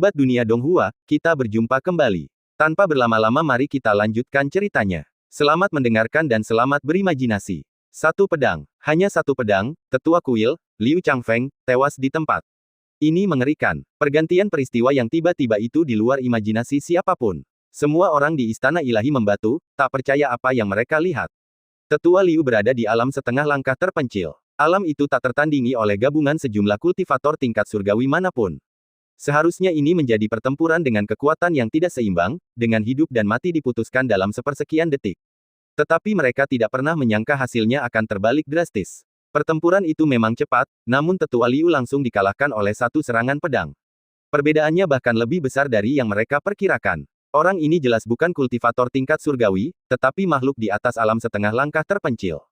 Sobat Dunia Donghua, kita berjumpa kembali. Tanpa berlama-lama mari kita lanjutkan ceritanya. Selamat mendengarkan dan selamat berimajinasi. Satu pedang, hanya satu pedang, tetua kuil, Liu Changfeng, tewas di tempat. Ini mengerikan. Pergantian peristiwa yang tiba-tiba itu di luar imajinasi siapapun. Semua orang di Istana Ilahi membatu, tak percaya apa yang mereka lihat. Tetua Liu berada di alam setengah langkah terpencil. Alam itu tak tertandingi oleh gabungan sejumlah kultivator tingkat surgawi manapun. Seharusnya ini menjadi pertempuran dengan kekuatan yang tidak seimbang, dengan hidup dan mati diputuskan dalam sepersekian detik. Tetapi mereka tidak pernah menyangka hasilnya akan terbalik drastis. Pertempuran itu memang cepat, namun Tetua Liu langsung dikalahkan oleh satu serangan pedang. Perbedaannya bahkan lebih besar dari yang mereka perkirakan. Orang ini jelas bukan kultivator tingkat surgawi, tetapi makhluk di atas alam setengah langkah terpencil.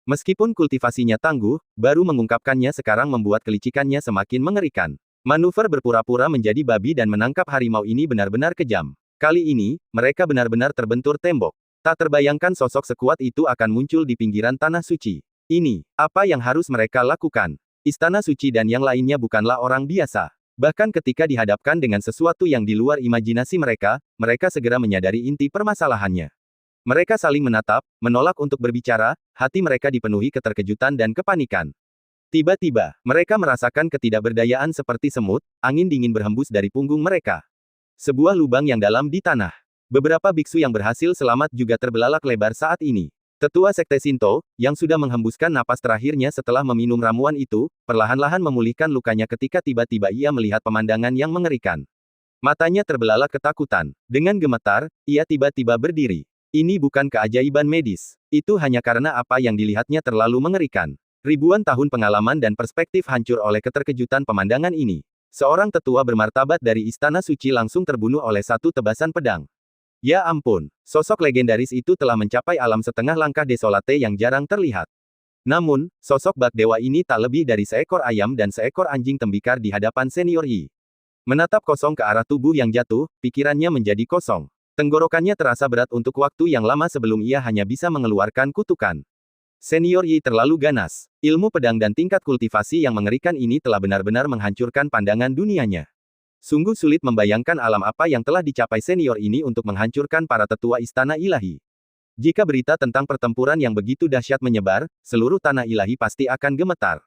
Meskipun kultivasinya tangguh, baru mengungkapkannya sekarang membuat kelicikannya semakin mengerikan. Manuver berpura-pura menjadi babi dan menangkap harimau ini benar-benar kejam. Kali ini, mereka benar-benar terbentur tembok. Tak terbayangkan sosok sekuat itu akan muncul di pinggiran tanah suci. Ini, apa yang harus mereka lakukan? Istana suci dan yang lainnya bukanlah orang biasa. Bahkan ketika dihadapkan dengan sesuatu yang di luar imajinasi mereka, mereka segera menyadari inti permasalahannya. Mereka saling menatap, menolak untuk berbicara, hati mereka dipenuhi keterkejutan dan kepanikan. Tiba-tiba, mereka merasakan ketidakberdayaan seperti semut, angin dingin berhembus dari punggung mereka. Sebuah lubang yang dalam di tanah. Beberapa biksu yang berhasil selamat juga terbelalak lebar saat ini. Tetua Sekte Shinto, yang sudah menghembuskan napas terakhirnya setelah meminum ramuan itu, perlahan-lahan memulihkan lukanya ketika tiba-tiba ia melihat pemandangan yang mengerikan. Matanya terbelalak ketakutan. Dengan gemetar, ia tiba-tiba berdiri. Ini bukan keajaiban medis. Itu hanya karena apa yang dilihatnya terlalu mengerikan. Ribuan tahun pengalaman dan perspektif hancur oleh keterkejutan pemandangan ini. Seorang tetua bermartabat dari Istana Suci langsung terbunuh oleh satu tebasan pedang. Ya ampun, sosok legendaris itu telah mencapai alam setengah langkah desolate yang jarang terlihat. Namun, sosok bak dewa ini tak lebih dari seekor ayam dan seekor anjing tembikar di hadapan senior Yi. Menatap kosong ke arah tubuh yang jatuh, pikirannya menjadi kosong. Tenggorokannya terasa berat untuk waktu yang lama sebelum ia hanya bisa mengeluarkan kutukan. Senior Yi terlalu ganas. Ilmu pedang dan tingkat kultivasi yang mengerikan ini telah benar-benar menghancurkan pandangan dunianya. Sungguh sulit membayangkan alam apa yang telah dicapai senior ini untuk menghancurkan para tetua Istana Ilahi. Jika berita tentang pertempuran yang begitu dahsyat menyebar, seluruh tanah ilahi pasti akan gemetar.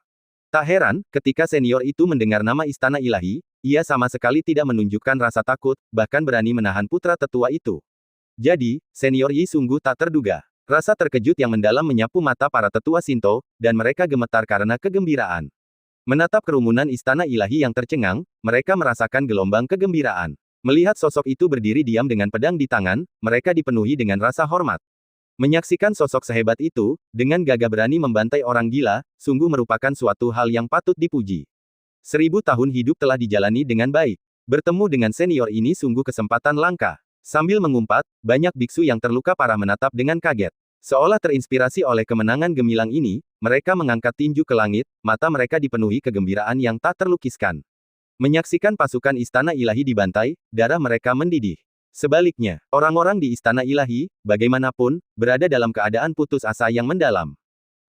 Tak heran, ketika senior itu mendengar nama Istana Ilahi, ia sama sekali tidak menunjukkan rasa takut, bahkan berani menahan putra tetua itu. Jadi, senior Yi sungguh tak terduga. Rasa terkejut yang mendalam menyapu mata para tetua Shinto, dan mereka gemetar karena kegembiraan. Menatap kerumunan Istana Ilahi yang tercengang, mereka merasakan gelombang kegembiraan. Melihat sosok itu berdiri diam dengan pedang di tangan, mereka dipenuhi dengan rasa hormat. Menyaksikan sosok sehebat itu, dengan gagah berani membantai orang gila, sungguh merupakan suatu hal yang patut dipuji. 1000 tahun hidup telah dijalani dengan baik. Bertemu dengan senior ini sungguh kesempatan langka. Sambil mengumpat, banyak biksu yang terluka parah menatap dengan kaget. Seolah terinspirasi oleh kemenangan gemilang ini, mereka mengangkat tinju ke langit, mata mereka dipenuhi kegembiraan yang tak terlukiskan. Menyaksikan pasukan Istana Ilahi dibantai, darah mereka mendidih. Sebaliknya, orang-orang di Istana Ilahi, bagaimanapun, berada dalam keadaan putus asa yang mendalam.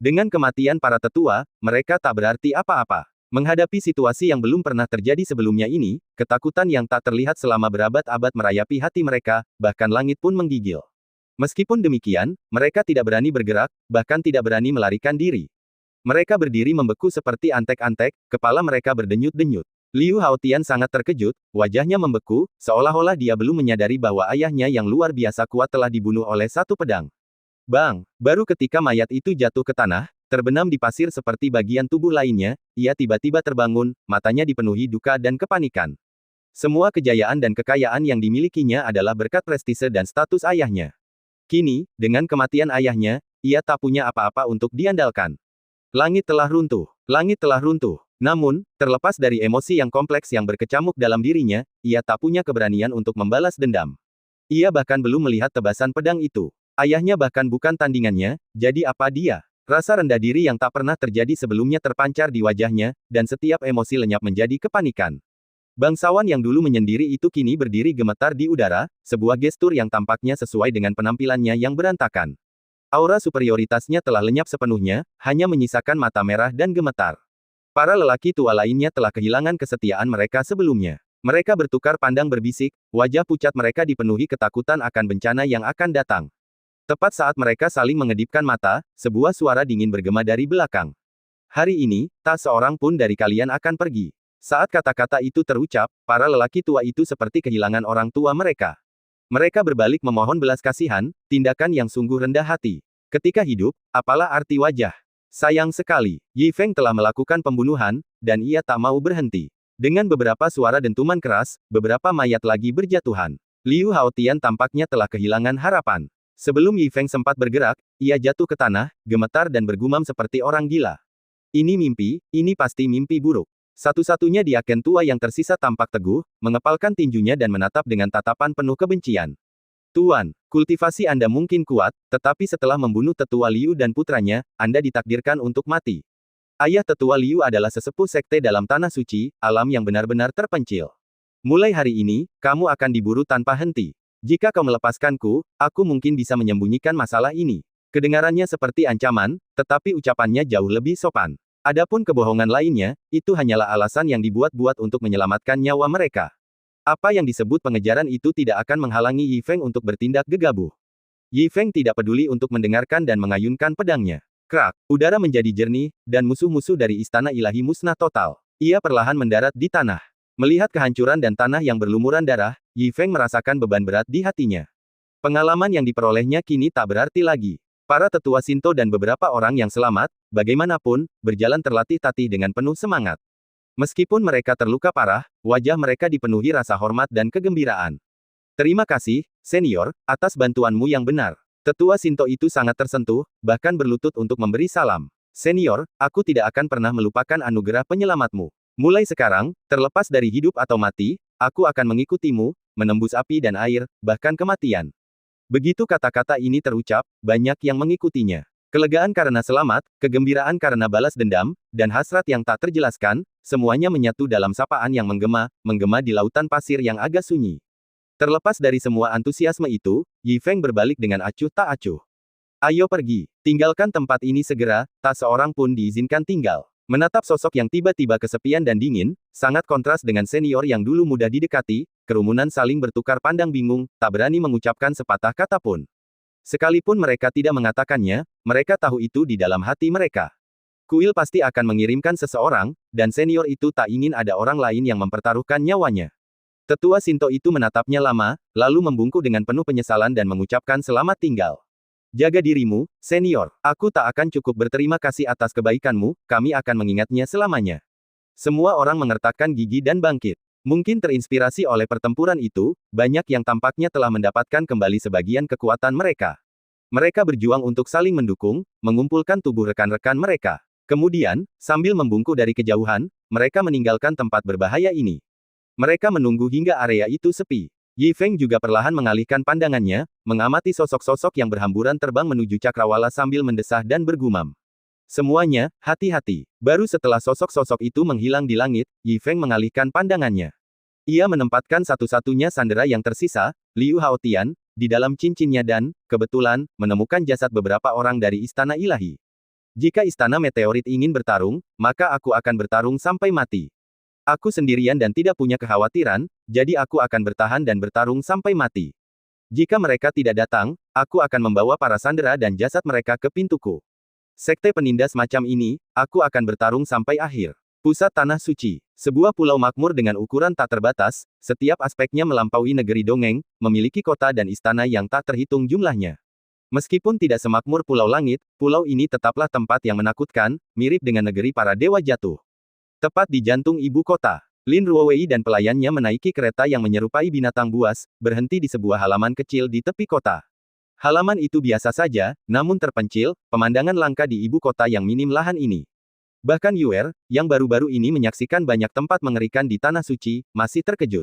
Dengan kematian para tetua, mereka tak berarti apa-apa. Menghadapi situasi yang belum pernah terjadi sebelumnya ini, ketakutan yang tak terlihat selama berabad-abad merayapi hati mereka, bahkan langit pun menggigil. Meskipun demikian, mereka tidak berani bergerak, bahkan tidak berani melarikan diri. Mereka berdiri membeku seperti antek-antek, kepala mereka berdenyut-denyut. Liu Haotian sangat terkejut, wajahnya membeku, seolah-olah dia belum menyadari bahwa ayahnya yang luar biasa kuat telah dibunuh oleh satu pedang. Bang! Baru ketika mayat itu jatuh ke tanah, terbenam di pasir seperti bagian tubuh lainnya, ia tiba-tiba terbangun, matanya dipenuhi duka dan kepanikan. Semua kejayaan dan kekayaan yang dimilikinya adalah berkat prestise dan status ayahnya. Kini, dengan kematian ayahnya, ia tak punya apa-apa untuk diandalkan. Langit telah runtuh. Langit telah runtuh. Namun, terlepas dari emosi yang kompleks yang berkecamuk dalam dirinya, ia tak punya keberanian untuk membalas dendam. Ia bahkan belum melihat tebasan pedang itu. Ayahnya bahkan bukan tandingannya, jadi apa dia? Rasa rendah diri yang tak pernah terjadi sebelumnya terpancar di wajahnya, dan setiap emosi lenyap menjadi kepanikan. Bangsawan yang dulu menyendiri itu kini berdiri gemetar di udara, sebuah gestur yang tampaknya sesuai dengan penampilannya yang berantakan. Aura superioritasnya telah lenyap sepenuhnya, hanya menyisakan mata merah dan gemetar. Para lelaki tua lainnya telah kehilangan kesetiaan mereka sebelumnya. Mereka bertukar pandang berbisik, wajah pucat mereka dipenuhi ketakutan akan bencana yang akan datang. Tepat saat mereka saling mengedipkan mata, sebuah suara dingin bergema dari belakang. Hari ini, tak seorang pun dari kalian akan pergi. Saat kata-kata itu terucap, para lelaki tua itu seperti kehilangan orang tua mereka. Mereka berbalik memohon belas kasihan, tindakan yang sungguh rendah hati. Ketika hidup, apalah arti wajah? Sayang sekali, Yi Feng telah melakukan pembunuhan, dan ia tak mau berhenti. Dengan beberapa suara dentuman keras, beberapa mayat lagi berjatuhan. Liu Haotian tampaknya telah kehilangan harapan. Sebelum Yi Feng sempat bergerak, ia jatuh ke tanah, gemetar dan bergumam seperti orang gila. Ini mimpi, ini pasti mimpi buruk. Satu-satunya diaken tua yang tersisa tampak teguh, mengepalkan tinjunya dan menatap dengan tatapan penuh kebencian. Tuan, kultivasi Anda mungkin kuat, tetapi setelah membunuh tetua Liu dan putranya, Anda ditakdirkan untuk mati. Ayah tetua Liu adalah sesepuh sekte dalam tanah suci, alam yang benar-benar terpencil. Mulai hari ini, kamu akan diburu tanpa henti. Jika kau melepaskanku, aku mungkin bisa menyembunyikan masalah ini. Kedengarannya seperti ancaman, tetapi ucapannya jauh lebih sopan. Adapun kebohongan lainnya, itu hanyalah alasan yang dibuat-buat untuk menyelamatkan nyawa mereka. Apa yang disebut pengejaran itu tidak akan menghalangi Yi Feng untuk bertindak gegabah. Yi Feng tidak peduli untuk mendengarkan dan mengayunkan pedangnya. Krak, udara menjadi jernih, dan musuh-musuh dari istana ilahi musnah total. Ia perlahan mendarat di tanah. Melihat kehancuran dan tanah yang berlumuran darah, Yi Feng merasakan beban berat di hatinya. Pengalaman yang diperolehnya kini tak berarti lagi. Para tetua Shinto dan beberapa orang yang selamat, bagaimanapun, berjalan terlatih-tatih dengan penuh semangat. Meskipun mereka terluka parah, wajah mereka dipenuhi rasa hormat dan kegembiraan. Terima kasih, senior, atas bantuanmu yang benar. Tetua Shinto itu sangat tersentuh, bahkan berlutut untuk memberi salam. Senior, aku tidak akan pernah melupakan anugerah penyelamatmu. Mulai sekarang, terlepas dari hidup atau mati, aku akan mengikutimu, menembus api dan air, bahkan kematian. Begitu kata-kata ini terucap, banyak yang mengikutinya. Kelegaan karena selamat, kegembiraan karena balas dendam, dan hasrat yang tak terjelaskan, semuanya menyatu dalam sapaan yang menggema di lautan pasir yang agak sunyi. Terlepas dari semua antusiasme itu, Yi Feng berbalik dengan acuh tak acuh. Ayo pergi, tinggalkan tempat ini segera, tak seorang pun diizinkan tinggal. Menatap sosok yang tiba-tiba kesepian dan dingin, sangat kontras dengan senior yang dulu mudah didekati, kerumunan saling bertukar pandang bingung, tak berani mengucapkan sepatah kata pun. Sekalipun mereka tidak mengatakannya, mereka tahu itu di dalam hati mereka. Kuil pasti akan mengirimkan seseorang, dan senior itu tak ingin ada orang lain yang mempertaruhkan nyawanya. Tetua Shinto itu menatapnya lama, lalu membungkuk dengan penuh penyesalan dan mengucapkan selamat tinggal. Jaga dirimu, senior. Aku tak akan cukup berterima kasih atas kebaikanmu, kami akan mengingatnya selamanya. Semua orang mengertakkan gigi dan bangkit. Mungkin terinspirasi oleh pertempuran itu, banyak yang tampaknya telah mendapatkan kembali sebagian kekuatan mereka. Mereka berjuang untuk saling mendukung, mengumpulkan tubuh rekan-rekan mereka. Kemudian, sambil membungkuk dari kejauhan, mereka meninggalkan tempat berbahaya ini. Mereka menunggu hingga area itu sepi. Yi Feng juga perlahan mengalihkan pandangannya, mengamati sosok-sosok yang berhamburan terbang menuju cakrawala sambil mendesah dan bergumam. Semuanya, hati-hati. Baru setelah sosok-sosok itu menghilang di langit, Yi Feng mengalihkan pandangannya. Ia menempatkan satu-satunya sandera yang tersisa, Liu Haotian, di dalam cincinnya dan, kebetulan, menemukan jasad beberapa orang dari istana ilahi. Jika istana meteorit ingin bertarung, maka aku akan bertarung sampai mati. Aku sendirian dan tidak punya kekhawatiran, jadi aku akan bertahan dan bertarung sampai mati. Jika mereka tidak datang, aku akan membawa para sandera dan jasad mereka ke pintuku. Sekte penindas macam ini, aku akan bertarung sampai akhir. Pusat Tanah Suci, sebuah pulau makmur dengan ukuran tak terbatas, setiap aspeknya melampaui negeri dongeng, memiliki kota dan istana yang tak terhitung jumlahnya. Meskipun tidak semakmur Pulau Langit, pulau ini tetaplah tempat yang menakutkan, mirip dengan negeri para dewa jatuh. Tepat di jantung ibu kota, Lin Ruowei dan pelayannya menaiki kereta yang menyerupai binatang buas, berhenti di sebuah halaman kecil di tepi kota. Halaman itu biasa saja, namun terpencil, pemandangan langka di ibu kota yang minim lahan ini. Bahkan Yuer, yang baru-baru ini menyaksikan banyak tempat mengerikan di Tanah Suci, masih terkejut.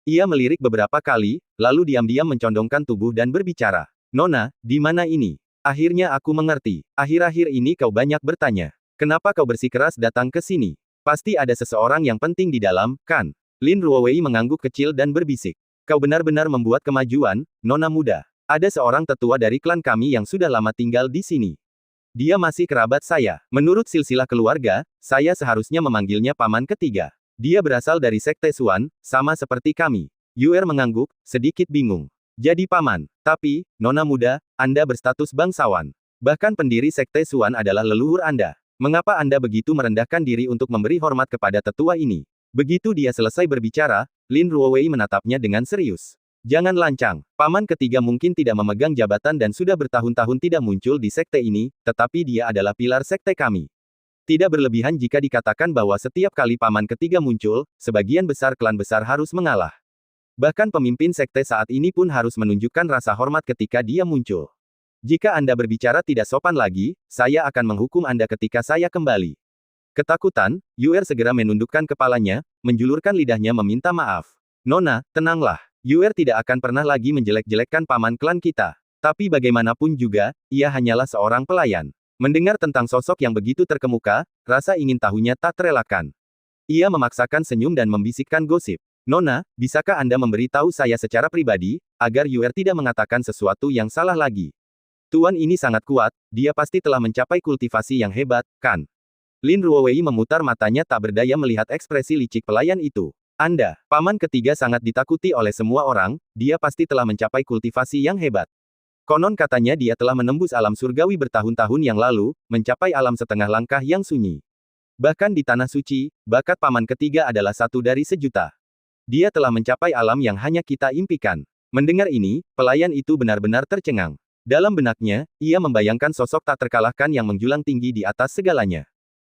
Ia melirik beberapa kali, lalu diam-diam mencondongkan tubuh dan berbicara. Nona, di mana ini? Akhirnya aku mengerti. Akhir-akhir ini kau banyak bertanya. Kenapa kau bersikeras datang ke sini? Pasti ada seseorang yang penting di dalam, kan? Lin Ruowei mengangguk kecil dan berbisik. Kau benar-benar membuat kemajuan, Nona muda. Ada seorang tetua dari klan kami yang sudah lama tinggal di sini. Dia masih kerabat saya. Menurut silsilah keluarga, saya seharusnya memanggilnya paman ketiga. Dia berasal dari Sekte Xuan, sama seperti kami. Yuer mengangguk, sedikit bingung. Jadi paman. Tapi, nona muda, Anda berstatus bangsawan. Bahkan pendiri Sekte Xuan adalah leluhur Anda. Mengapa Anda begitu merendahkan diri untuk memberi hormat kepada tetua ini? Begitu dia selesai berbicara, Lin Ruowei menatapnya dengan serius. Jangan lancang. Paman ketiga mungkin tidak memegang jabatan dan sudah bertahun-tahun tidak muncul di sekte ini, tetapi dia adalah pilar sekte kami. Tidak berlebihan jika dikatakan bahwa setiap kali paman ketiga muncul, sebagian besar klan besar harus mengalah. Bahkan pemimpin sekte saat ini pun harus menunjukkan rasa hormat ketika dia muncul. Jika Anda berbicara tidak sopan lagi, saya akan menghukum Anda ketika saya kembali. Ketakutan, Yuer segera menundukkan kepalanya, menjulurkan lidahnya meminta maaf. Nona, tenanglah. Yuer tidak akan pernah lagi menjelek-jelekkan paman klan kita. Tapi bagaimanapun juga, ia hanyalah seorang pelayan. Mendengar tentang sosok yang begitu terkemuka, rasa ingin tahunya tak terelakkan. Ia memaksakan senyum dan membisikkan gosip. Nona, bisakah Anda memberitahu saya secara pribadi, agar Yuer tidak mengatakan sesuatu yang salah lagi? Tuan ini sangat kuat, dia pasti telah mencapai kultivasi yang hebat, kan? Lin Ruowei memutar matanya tak berdaya melihat ekspresi licik pelayan itu. Anda, paman ketiga sangat ditakuti oleh semua orang, dia pasti telah mencapai kultivasi yang hebat. Konon katanya dia telah menembus alam surgawi bertahun-tahun yang lalu, mencapai alam setengah langkah yang sunyi. Bahkan di Tanah Suci, bakat paman ketiga adalah satu dari sejuta. Dia telah mencapai alam yang hanya kita impikan. Mendengar ini, pelayan itu benar-benar tercengang. Dalam benaknya, ia membayangkan sosok tak terkalahkan yang menjulang tinggi di atas segalanya.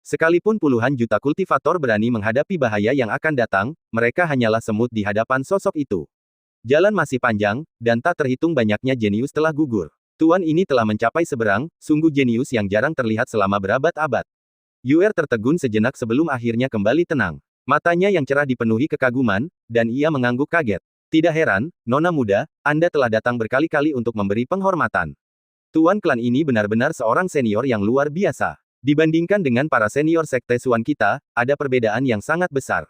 Sekalipun puluhan juta kultivator berani menghadapi bahaya yang akan datang, mereka hanyalah semut di hadapan sosok itu. Jalan masih panjang, dan tak terhitung banyaknya jenius telah gugur. Tuan ini telah mencapai seberang, sungguh jenius yang jarang terlihat selama berabad-abad. Yuer tertegun sejenak sebelum akhirnya kembali tenang. Matanya yang cerah dipenuhi kekaguman, dan ia mengangguk kaget. Tidak heran, nona muda, Anda telah datang berkali-kali untuk memberi penghormatan. Tuan klan ini benar-benar seorang senior yang luar biasa. Dibandingkan dengan para senior sekte Xuan kita, ada perbedaan yang sangat besar.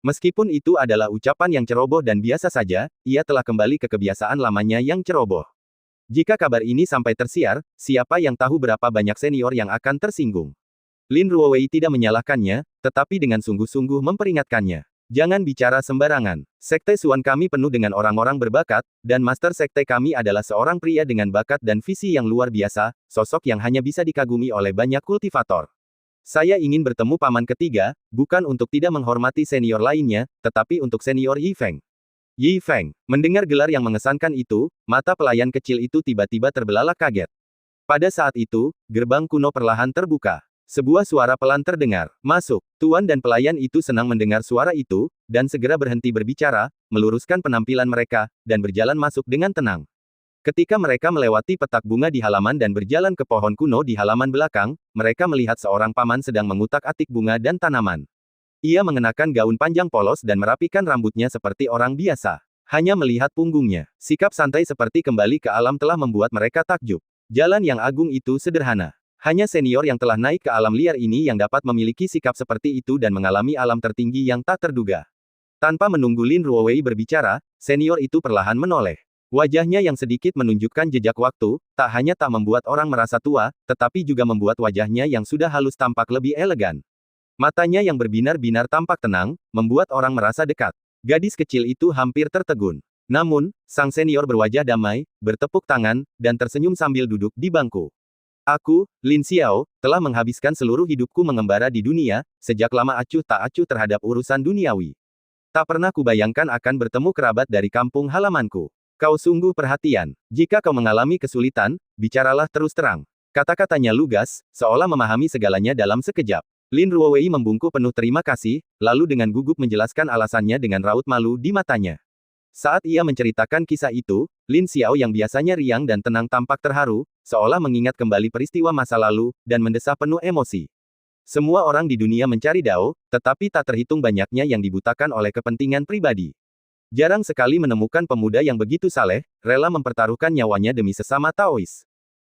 Meskipun itu adalah ucapan yang ceroboh dan biasa saja, ia telah kembali ke kebiasaan lamanya yang ceroboh. Jika kabar ini sampai tersiar, siapa yang tahu berapa banyak senior yang akan tersinggung. Lin Ruowei tidak menyalahkannya, tetapi dengan sungguh-sungguh memperingatkannya. Jangan bicara sembarangan. Sekte Xuan kami penuh dengan orang-orang berbakat, dan master sekte kami adalah seorang pria dengan bakat dan visi yang luar biasa, sosok yang hanya bisa dikagumi oleh banyak kultivator. Saya ingin bertemu paman ketiga, bukan untuk tidak menghormati senior lainnya, tetapi untuk senior Yi Feng. Yi Feng, mendengar gelar yang mengesankan itu, mata pelayan kecil itu tiba-tiba terbelalak kaget. Pada saat itu, gerbang kuno perlahan terbuka. Sebuah suara pelan terdengar. Masuk. Tuan dan pelayan itu senang mendengar suara itu, dan segera berhenti berbicara, meluruskan penampilan mereka, dan berjalan masuk dengan tenang. Ketika mereka melewati petak bunga di halaman dan berjalan ke pohon kuno di halaman belakang, mereka melihat seorang paman sedang mengutak-atik bunga dan tanaman. Ia mengenakan gaun panjang polos dan merapikan rambutnya seperti orang biasa. Hanya melihat punggungnya, sikap santai seperti kembali ke alam telah membuat mereka takjub. Jalan yang agung itu sederhana. Hanya senior yang telah naik ke alam liar ini yang dapat memiliki sikap seperti itu dan mengalami alam tertinggi yang tak terduga. Tanpa menunggu Lin Ruowei berbicara, senior itu perlahan menoleh. Wajahnya yang sedikit menunjukkan jejak waktu, tak hanya tak membuat orang merasa tua, tetapi juga membuat wajahnya yang sudah halus tampak lebih elegan. Matanya yang berbinar-binar tampak tenang, membuat orang merasa dekat. Gadis kecil itu hampir tertegun. Namun, sang senior berwajah damai, bertepuk tangan, dan tersenyum sambil duduk di bangku. Aku, Lin Xiao, telah menghabiskan seluruh hidupku mengembara di dunia, sejak lama acuh tak acuh terhadap urusan duniawi. Tak pernah kubayangkan akan bertemu kerabat dari kampung halamanku. Kau sungguh perhatian. Jika kau mengalami kesulitan, bicaralah terus terang. Kata-katanya lugas, seolah memahami segalanya dalam sekejap. Lin Ruowei membungkuk penuh terima kasih, lalu dengan gugup menjelaskan alasannya dengan raut malu di matanya. Saat ia menceritakan kisah itu, Lin Xiao yang biasanya riang dan tenang tampak terharu, seolah mengingat kembali peristiwa masa lalu, dan mendesah penuh emosi. Semua orang di dunia mencari Dao, tetapi tak terhitung banyaknya yang dibutakan oleh kepentingan pribadi. Jarang sekali menemukan pemuda yang begitu saleh, rela mempertaruhkan nyawanya demi sesama Taois.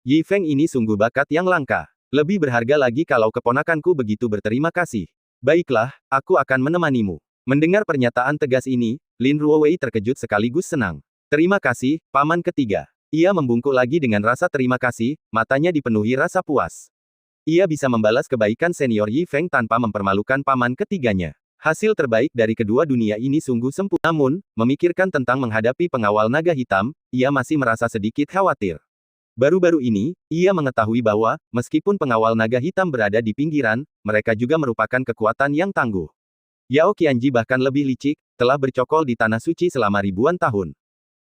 Yi Feng ini sungguh bakat yang langka. Lebih berharga lagi kalau keponakanku begitu berterima kasih. Baiklah, aku akan menemanimu. Mendengar pernyataan tegas ini, Lin Ruowei terkejut sekaligus senang. Terima kasih, paman ketiga. Ia membungkuk lagi dengan rasa terima kasih, matanya dipenuhi rasa puas. Ia bisa membalas kebaikan senior Yi Feng tanpa mempermalukan paman ketiganya. Hasil terbaik dari kedua dunia ini sungguh sempurna. Namun, memikirkan tentang menghadapi pengawal naga hitam, ia masih merasa sedikit khawatir. Baru-baru ini, ia mengetahui bahwa, meskipun pengawal naga hitam berada di pinggiran, mereka juga merupakan kekuatan yang tangguh. Yao Qianji bahkan lebih licik, telah bercokol di tanah suci selama ribuan tahun.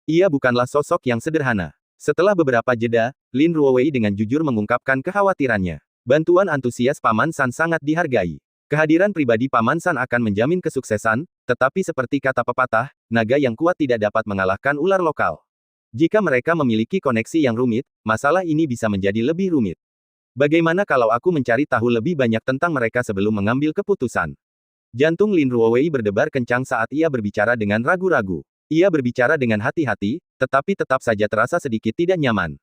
Ia bukanlah sosok yang sederhana. Setelah beberapa jeda, Lin Ruowei dengan jujur mengungkapkan kekhawatirannya. Bantuan antusias Paman San sangat dihargai. Kehadiran pribadi Paman San akan menjamin kesuksesan, tetapi seperti kata pepatah, naga yang kuat tidak dapat mengalahkan ular lokal. Jika mereka memiliki koneksi yang rumit, masalah ini bisa menjadi lebih rumit. Bagaimana kalau aku mencari tahu lebih banyak tentang mereka sebelum mengambil keputusan? Jantung Lin Ruowei berdebar kencang saat ia berbicara dengan ragu-ragu. Ia berbicara dengan hati-hati, tetapi tetap saja terasa sedikit tidak nyaman.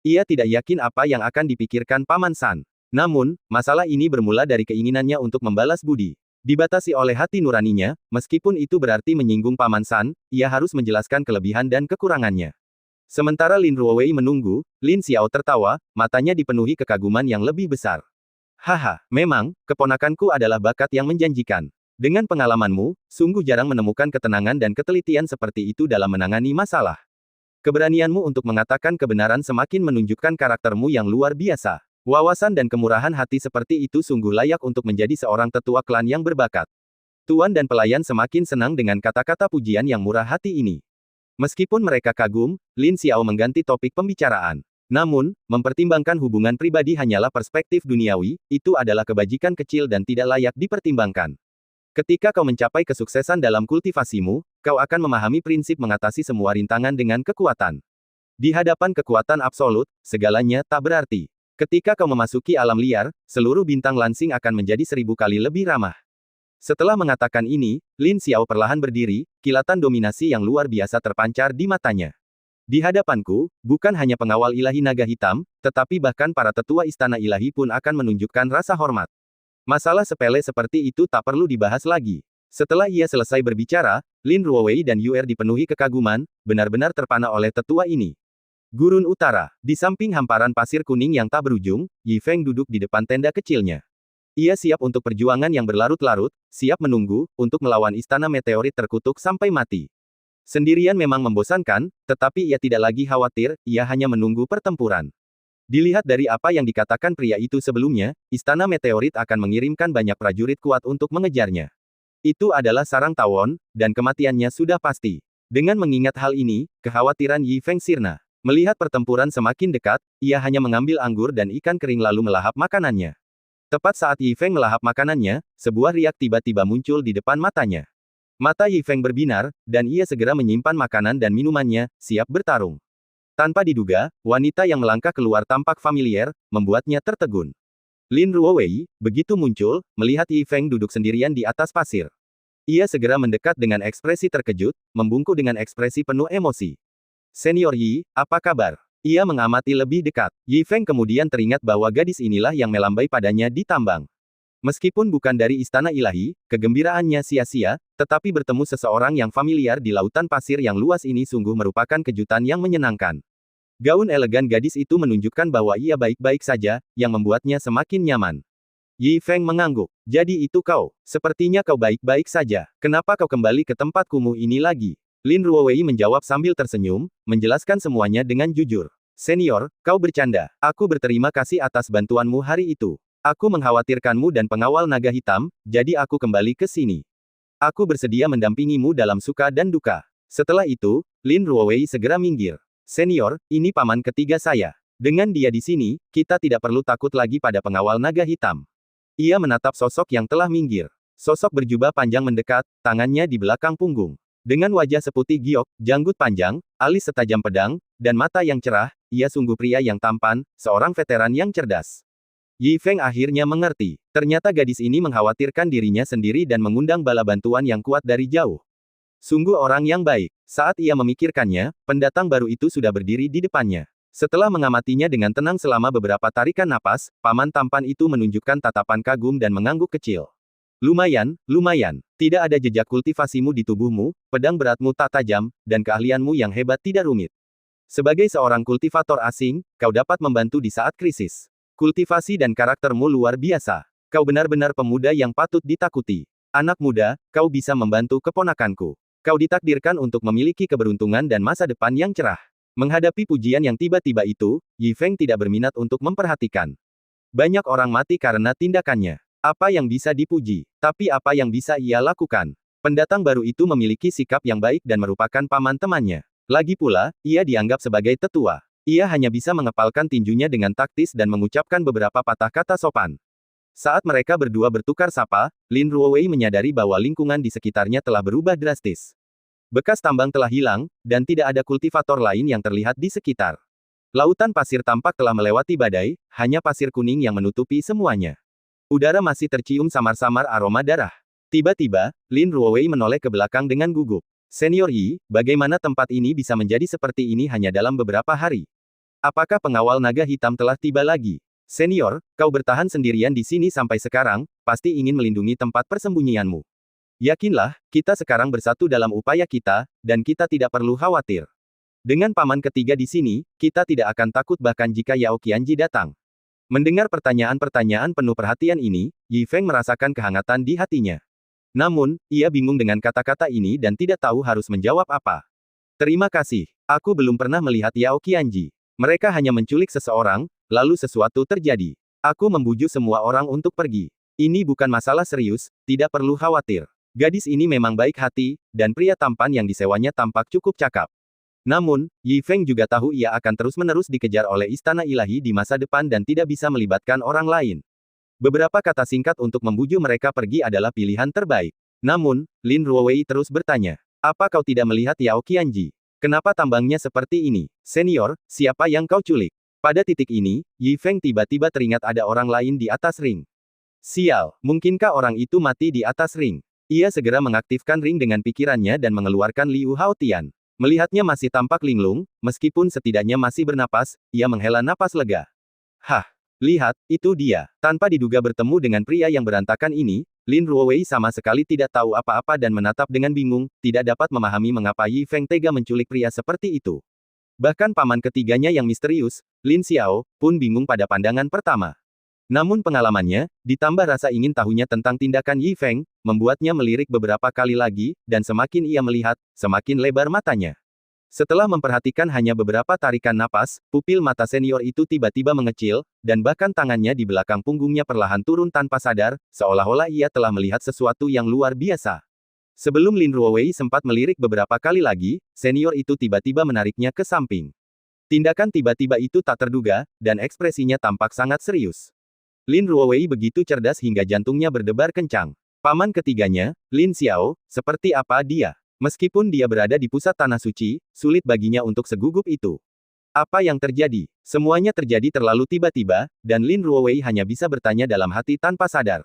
Ia tidak yakin apa yang akan dipikirkan Paman San. Namun, masalah ini bermula dari keinginannya untuk membalas budi. Dibatasi oleh hati nuraninya, meskipun itu berarti menyinggung Paman San, ia harus menjelaskan kelebihan dan kekurangannya. Sementara Lin Ruowei menunggu, Lin Xiao tertawa, matanya dipenuhi kekaguman yang lebih besar. Haha, memang, keponakanku adalah bakat yang menjanjikan. Dengan pengalamanmu, sungguh jarang menemukan ketenangan dan ketelitian seperti itu dalam menangani masalah. Keberanianmu untuk mengatakan kebenaran semakin menunjukkan karaktermu yang luar biasa. Wawasan dan kemurahan hati seperti itu sungguh layak untuk menjadi seorang tetua klan yang berbakat. Tuan dan pelayan semakin senang dengan kata-kata pujian yang murah hati ini. Meskipun mereka kagum, Lin Xiao mengganti topik pembicaraan. Namun, mempertimbangkan hubungan pribadi hanyalah perspektif duniawi, itu adalah kebajikan kecil dan tidak layak dipertimbangkan. Ketika kau mencapai kesuksesan dalam kultivasimu, kau akan memahami prinsip mengatasi semua rintangan dengan kekuatan. Di hadapan kekuatan absolut, segalanya tak berarti. Ketika kau memasuki alam liar, seluruh bintang lansing akan menjadi 1000 kali lebih ramah. Setelah mengatakan ini, Lin Xiao perlahan berdiri, kilatan dominasi yang luar biasa terpancar di matanya. Di hadapanku, bukan hanya pengawal ilahi naga hitam, tetapi bahkan para tetua istana ilahi pun akan menunjukkan rasa hormat. Masalah sepele seperti itu tak perlu dibahas lagi. Setelah ia selesai berbicara, Lin Ruowei dan Yuer dipenuhi kekaguman, benar-benar terpana oleh tetua ini. Gurun Utara. Di samping hamparan pasir kuning yang tak berujung, Yi Feng duduk di depan tenda kecilnya. Ia siap untuk perjuangan yang berlarut-larut, siap menunggu, untuk melawan istana meteorit terkutuk sampai mati. Sendirian memang membosankan, tetapi ia tidak lagi khawatir, ia hanya menunggu pertempuran. Dilihat dari apa yang dikatakan pria itu sebelumnya, istana meteorit akan mengirimkan banyak prajurit kuat untuk mengejarnya. Itu adalah sarang tawon, dan kematiannya sudah pasti. Dengan mengingat hal ini, kekhawatiran Yi Feng sirna. Melihat pertempuran semakin dekat, ia hanya mengambil anggur dan ikan kering lalu melahap makanannya. Tepat saat Yi Feng melahap makanannya, sebuah riak tiba-tiba muncul di depan matanya. Mata Yi Feng berbinar, dan ia segera menyimpan makanan dan minumannya, siap bertarung. Tanpa diduga, wanita yang melangkah keluar tampak familiar, membuatnya tertegun. Lin Ruowei, begitu muncul, melihat Yi Feng duduk sendirian di atas pasir. Ia segera mendekat dengan ekspresi terkejut, membungkuk dengan ekspresi penuh emosi. Senior Yi, apa kabar? Ia mengamati lebih dekat. Yi Feng kemudian teringat bahwa gadis inilah yang melambai padanya di tambang. Meskipun bukan dari istana ilahi, kegembiraannya sia-sia, tetapi bertemu seseorang yang familiar di lautan pasir yang luas ini sungguh merupakan kejutan yang menyenangkan. Gaun elegan gadis itu menunjukkan bahwa ia baik-baik saja, yang membuatnya semakin nyaman. Yi Feng mengangguk. Jadi itu kau. Sepertinya kau baik-baik saja. Kenapa kau kembali ke tempat kumuh ini lagi? Lin Ruowei menjawab sambil tersenyum, menjelaskan semuanya dengan jujur. Senior, kau bercanda. Aku berterima kasih atas bantuanmu hari itu. Aku mengkhawatirkanmu dan pengawal naga hitam, jadi aku kembali ke sini. Aku bersedia mendampingimu dalam suka dan duka. Setelah itu, Lin Ruowei segera minggir. Senior, ini paman ketiga saya. Dengan dia di sini, kita tidak perlu takut lagi pada pengawal naga hitam. Ia menatap sosok yang telah minggir. Sosok berjubah panjang mendekat, tangannya di belakang punggung. Dengan wajah seputih giok, janggut panjang, alis setajam pedang, dan mata yang cerah, ia sungguh pria yang tampan, seorang veteran yang cerdas. Yi Feng akhirnya mengerti. Ternyata gadis ini mengkhawatirkan dirinya sendiri dan mengundang bala bantuan yang kuat dari jauh. Sungguh orang yang baik. Saat ia memikirkannya, pendatang baru itu sudah berdiri di depannya. Setelah mengamatinya dengan tenang selama beberapa tarikan napas, paman tampan itu menunjukkan tatapan kagum dan mengangguk kecil. Lumayan, lumayan. Tidak ada jejak kultivasimu di tubuhmu, pedang beratmu tak tajam, dan keahlianmu yang hebat tidak rumit. Sebagai seorang kultivator asing, kau dapat membantu di saat krisis. Kultivasi dan karaktermu luar biasa. Kau benar-benar pemuda yang patut ditakuti. Anak muda, kau bisa membantu keponakanku. Kau ditakdirkan untuk memiliki keberuntungan dan masa depan yang cerah. Menghadapi pujian yang tiba-tiba itu, Yi Feng tidak berminat untuk memperhatikan. Banyak orang mati karena tindakannya. Apa yang bisa dipuji? Tapi apa yang bisa ia lakukan? Pendatang baru itu memiliki sikap yang baik dan merupakan paman temannya. Lagi pula, ia dianggap sebagai tetua. Ia hanya bisa mengepalkan tinjunya dengan taktis dan mengucapkan beberapa patah kata sopan. Saat mereka berdua bertukar sapa, Lin Ruowei menyadari bahwa lingkungan di sekitarnya telah berubah drastis. Bekas tambang telah hilang, dan tidak ada kultivator lain yang terlihat di sekitar. Lautan pasir tampak telah melewati badai, hanya pasir kuning yang menutupi semuanya. Udara masih tercium samar-samar aroma darah. Tiba-tiba, Lin Ruowei menoleh ke belakang dengan gugup. Senior Yi, bagaimana tempat ini bisa menjadi seperti ini hanya dalam beberapa hari? Apakah pengawal naga hitam telah tiba lagi? Senior, kau bertahan sendirian di sini sampai sekarang, pasti ingin melindungi tempat persembunyianmu. Yakinlah, kita sekarang bersatu dalam upaya kita, dan kita tidak perlu khawatir. Dengan paman ketiga di sini, kita tidak akan takut bahkan jika Yao Qianji datang. Mendengar pertanyaan-pertanyaan penuh perhatian ini, Yi Feng merasakan kehangatan di hatinya. Namun, ia bingung dengan kata-kata ini dan tidak tahu harus menjawab apa. Terima kasih. Aku belum pernah melihat Yao Qianji. Mereka hanya menculik seseorang, lalu sesuatu terjadi. Aku membujuk semua orang untuk pergi. Ini bukan masalah serius, tidak perlu khawatir. Gadis ini memang baik hati, dan pria tampan yang disewanya tampak cukup cakap. Namun, Yi Feng juga tahu ia akan terus-menerus dikejar oleh istana ilahi di masa depan dan tidak bisa melibatkan orang lain. Beberapa kata singkat untuk membujuk mereka pergi adalah pilihan terbaik. Namun, Lin Ruowei terus bertanya, apa kau tidak melihat Yao Qianji? Kenapa tambangnya seperti ini? Senior, siapa yang kau culik? Pada titik ini, Yi Feng tiba-tiba teringat ada orang lain di atas ring. Sial, mungkinkah orang itu mati di atas ring? Ia segera mengaktifkan ring dengan pikirannya dan mengeluarkan Liu Haotian. Melihatnya masih tampak linglung, meskipun setidaknya masih bernapas, ia menghela napas lega. Hah, lihat, itu dia. Tanpa diduga bertemu dengan pria yang berantakan ini, Lin Ruowei sama sekali tidak tahu apa-apa dan menatap dengan bingung, tidak dapat memahami mengapa Yi Feng tega menculik pria seperti itu. Bahkan paman ketiganya yang misterius, Lin Xiao, pun bingung pada pandangan pertama. Namun pengalamannya, ditambah rasa ingin tahunya tentang tindakan Yi Feng, membuatnya melirik beberapa kali lagi, dan semakin ia melihat, semakin lebar matanya. Setelah memperhatikan hanya beberapa tarikan napas, pupil mata senior itu tiba-tiba mengecil, dan bahkan tangannya di belakang punggungnya perlahan turun tanpa sadar, seolah-olah ia telah melihat sesuatu yang luar biasa. Sebelum Lin Ruowei sempat melirik beberapa kali lagi, senior itu tiba-tiba menariknya ke samping. Tindakan tiba-tiba itu tak terduga, dan ekspresinya tampak sangat serius. Lin Ruowei begitu cerdas hingga jantungnya berdebar kencang. Paman ketiganya, Lin Xiao, seperti apa dia? Meskipun dia berada di pusat tanah suci, sulit baginya untuk segugup itu. Apa yang terjadi? Semuanya terjadi terlalu tiba-tiba, dan Lin Ruowei hanya bisa bertanya dalam hati tanpa sadar.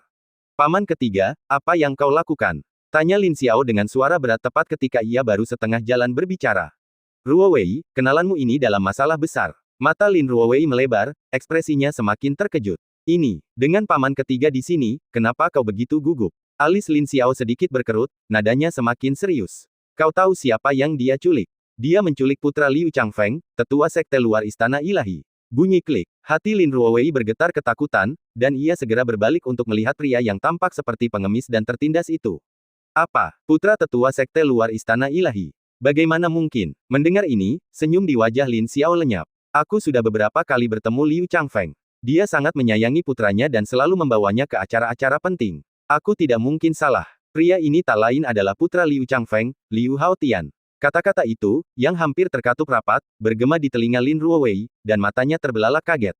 Paman ketiga, apa yang kau lakukan? Tanya Lin Xiao dengan suara berat tepat ketika ia baru setengah jalan berbicara. Ruowei, kenalanmu ini dalam masalah besar. Mata Lin Ruowei melebar, ekspresinya semakin terkejut. Ini, dengan paman ketiga di sini, kenapa kau begitu gugup? Alis Lin Xiao sedikit berkerut, nadanya semakin serius. Kau tahu siapa yang dia culik? Dia menculik putra Liu Changfeng, tetua sekte luar istana ilahi. Bunyi klik. Hati Lin Ruowei bergetar ketakutan, dan ia segera berbalik untuk melihat pria yang tampak seperti pengemis dan tertindas itu. Apa? Putra tetua sekte luar istana ilahi? Bagaimana mungkin? Mendengar ini, senyum di wajah Lin Xiao lenyap. Aku sudah beberapa kali bertemu Liu Changfeng. Dia sangat menyayangi putranya dan selalu membawanya ke acara-acara penting. Aku tidak mungkin salah. Pria ini tak lain adalah putra Liu Changfeng, Liu Haotian. Kata-kata itu, yang hampir terkatup rapat, bergema di telinga Lin Ruowei, dan matanya terbelalak kaget.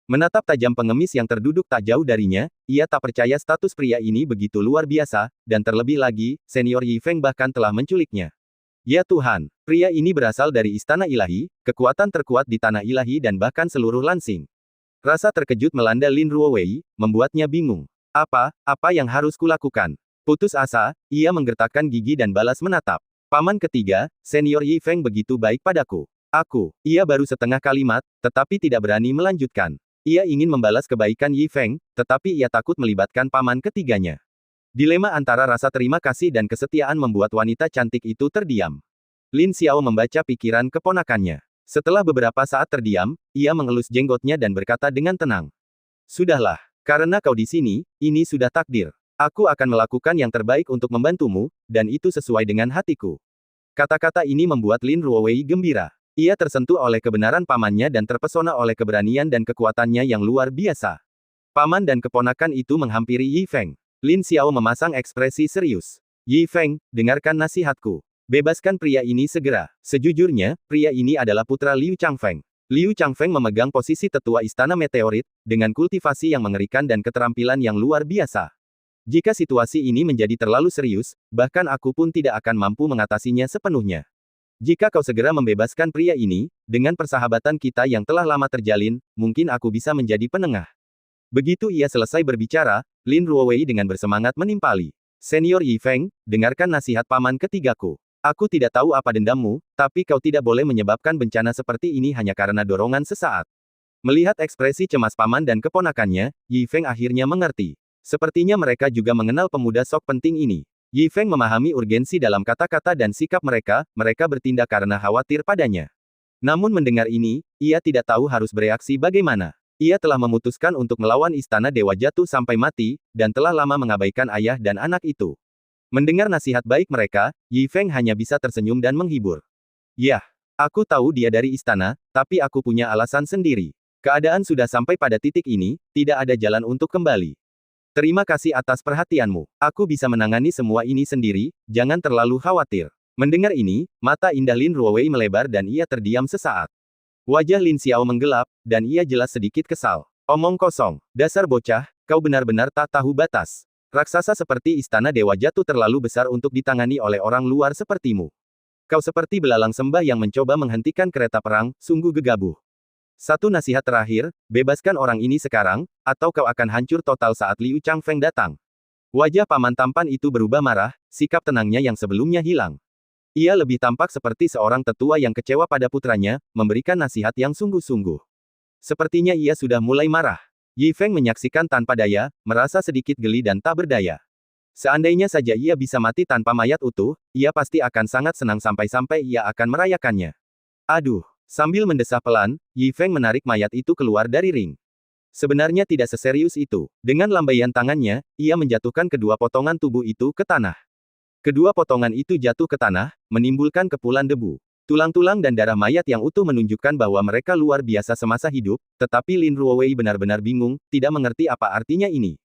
Menatap tajam pengemis yang terduduk tak jauh darinya, ia tak percaya status pria ini begitu luar biasa, dan terlebih lagi, senior Yi Feng bahkan telah menculiknya. Ya Tuhan, pria ini berasal dari istana ilahi, kekuatan terkuat di tanah ilahi dan bahkan seluruh Lansing. Rasa terkejut melanda Lin Ruowei, membuatnya bingung. Apa yang harus kulakukan? Putus asa, ia menggertakkan gigi dan balas menatap. Paman ketiga, senior Yi Feng begitu baik padaku. Ia baru setengah kalimat, tetapi tidak berani melanjutkan. Ia ingin membalas kebaikan Yi Feng, tetapi ia takut melibatkan paman ketiganya. Dilema antara rasa terima kasih dan kesetiaan membuat wanita cantik itu terdiam. Lin Xiao membaca pikiran keponakannya. Setelah beberapa saat terdiam, ia mengelus jenggotnya dan berkata dengan tenang. Sudahlah. Karena kau di sini, ini sudah takdir. Aku akan melakukan yang terbaik untuk membantumu, dan itu sesuai dengan hatiku. Kata-kata ini membuat Lin Ruowei gembira. Ia tersentuh oleh kebenaran pamannya dan terpesona oleh keberanian dan kekuatannya yang luar biasa. Paman dan keponakan itu menghampiri Yi Feng. Lin Xiao memasang ekspresi serius. Yi Feng, dengarkan nasihatku. Bebaskan pria ini segera. Sejujurnya, pria ini adalah putra Liu Changfeng. Liu Changfeng memegang posisi tetua Istana Meteorit, dengan kultivasi yang mengerikan dan keterampilan yang luar biasa. Jika situasi ini menjadi terlalu serius, bahkan aku pun tidak akan mampu mengatasinya sepenuhnya. Jika kau segera membebaskan pria ini, dengan persahabatan kita yang telah lama terjalin, mungkin aku bisa menjadi penengah. Begitu ia selesai berbicara, Lin Ruowei dengan bersemangat menimpali. Senior Yi Feng, dengarkan nasihat paman ketigaku. Aku tidak tahu apa dendammu, tapi kau tidak boleh menyebabkan bencana seperti ini hanya karena dorongan sesaat. Melihat ekspresi cemas paman dan keponakannya, Yi Feng akhirnya mengerti. Sepertinya mereka juga mengenal pemuda sok penting ini. Yi Feng memahami urgensi dalam kata-kata dan sikap mereka, mereka bertindak karena khawatir padanya. Namun mendengar ini, ia tidak tahu harus bereaksi bagaimana. Ia telah memutuskan untuk melawan Istana Dewa Jatuh sampai mati, dan telah lama mengabaikan ayah dan anak itu. Mendengar nasihat baik mereka, Yi Feng hanya bisa tersenyum dan menghibur. Yah, aku tahu dia dari istana, tapi aku punya alasan sendiri. Keadaan sudah sampai pada titik ini, tidak ada jalan untuk kembali. Terima kasih atas perhatianmu. Aku bisa menangani semua ini sendiri, jangan terlalu khawatir. Mendengar ini, mata indah Lin Ruowei melebar dan ia terdiam sesaat. Wajah Lin Xiao menggelap, dan ia jelas sedikit kesal. Omong kosong, dasar bocah, kau benar-benar tak tahu batas. Raksasa seperti Istana Dewa Jatuh terlalu besar untuk ditangani oleh orang luar sepertimu. Kau seperti belalang sembah yang mencoba menghentikan kereta perang, sungguh gegabah. Satu nasihat terakhir, bebaskan orang ini sekarang, atau kau akan hancur total saat Liu Changfeng datang. Wajah paman tampan itu berubah marah, sikap tenangnya yang sebelumnya hilang. Ia lebih tampak seperti seorang tetua yang kecewa pada putranya, memberikan nasihat yang sungguh-sungguh. Sepertinya ia sudah mulai marah. Yi Feng menyaksikan tanpa daya, merasa sedikit geli dan tak berdaya. Seandainya saja ia bisa mati tanpa mayat utuh, ia pasti akan sangat senang sampai-sampai ia akan merayakannya. Aduh! Sambil mendesah pelan, Yi Feng menarik mayat itu keluar dari ring. Sebenarnya tidak seserius itu. Dengan lambaian tangannya, ia menjatuhkan kedua potongan tubuh itu ke tanah. Kedua potongan itu jatuh ke tanah, menimbulkan kepulan debu. Tulang-tulang dan darah mayat yang utuh menunjukkan bahwa mereka luar biasa semasa hidup, tetapi Lin Ruowei benar-benar bingung, tidak mengerti apa artinya ini.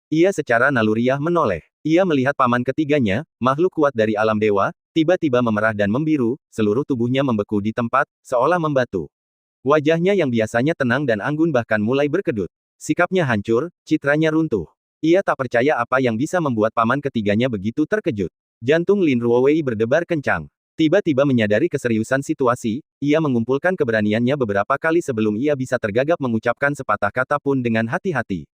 Ia secara naluriah menoleh. Ia melihat paman ketiganya, makhluk kuat dari alam dewa, tiba-tiba memerah dan membiru, seluruh tubuhnya membeku di tempat, seolah membatu. Wajahnya yang biasanya tenang dan anggun bahkan mulai berkedut. Sikapnya hancur, citranya runtuh. Ia tak percaya apa yang bisa membuat paman ketiganya begitu terkejut. Jantung Lin Ruowei berdebar kencang. Tiba-tiba menyadari keseriusan situasi, ia mengumpulkan keberaniannya beberapa kali sebelum ia bisa tergagap mengucapkan sepatah kata pun dengan hati-hati.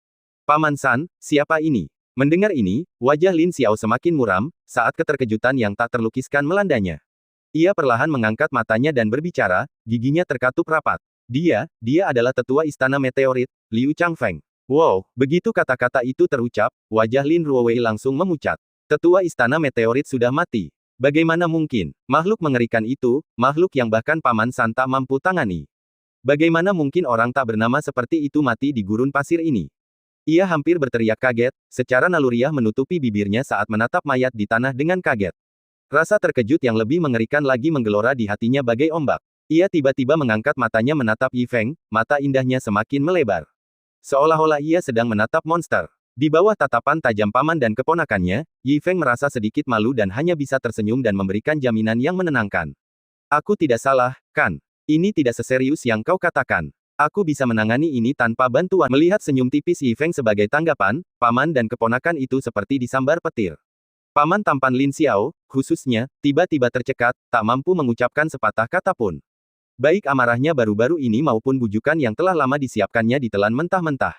Paman San, siapa ini? Mendengar ini, wajah Lin Xiao semakin muram, saat keterkejutan yang tak terlukiskan melandanya. Ia perlahan mengangkat matanya dan berbicara, giginya terkatup rapat. Dia adalah tetua Istana Meteorit, Liu Changfeng. Wow, begitu kata-kata itu terucap, wajah Lin Ruowei langsung memucat. Tetua Istana Meteorit sudah mati. Bagaimana mungkin? Makhluk mengerikan itu, makhluk yang bahkan Paman San tak mampu tangani. Bagaimana mungkin orang tak bernama seperti itu mati di gurun pasir ini? Ia hampir berteriak kaget, secara naluriah menutupi bibirnya saat menatap mayat di tanah dengan kaget. Rasa terkejut yang lebih mengerikan lagi menggelora di hatinya bagai ombak. Ia tiba-tiba mengangkat matanya menatap Yi Feng, mata indahnya semakin melebar. Seolah-olah ia sedang menatap monster. Di bawah tatapan tajam paman dan keponakannya, Yi Feng merasa sedikit malu dan hanya bisa tersenyum dan memberikan jaminan yang menenangkan. Aku tidak salah, kan? Ini tidak seserius yang kau katakan. Aku bisa menangani ini tanpa bantuan. Melihat senyum tipis Yi Feng sebagai tanggapan, paman dan keponakan itu seperti disambar petir. Paman tampan Lin Xiao, khususnya, tiba-tiba tercekat, tak mampu mengucapkan sepatah kata pun. Baik amarahnya baru-baru ini maupun bujukan yang telah lama disiapkannya ditelan mentah-mentah.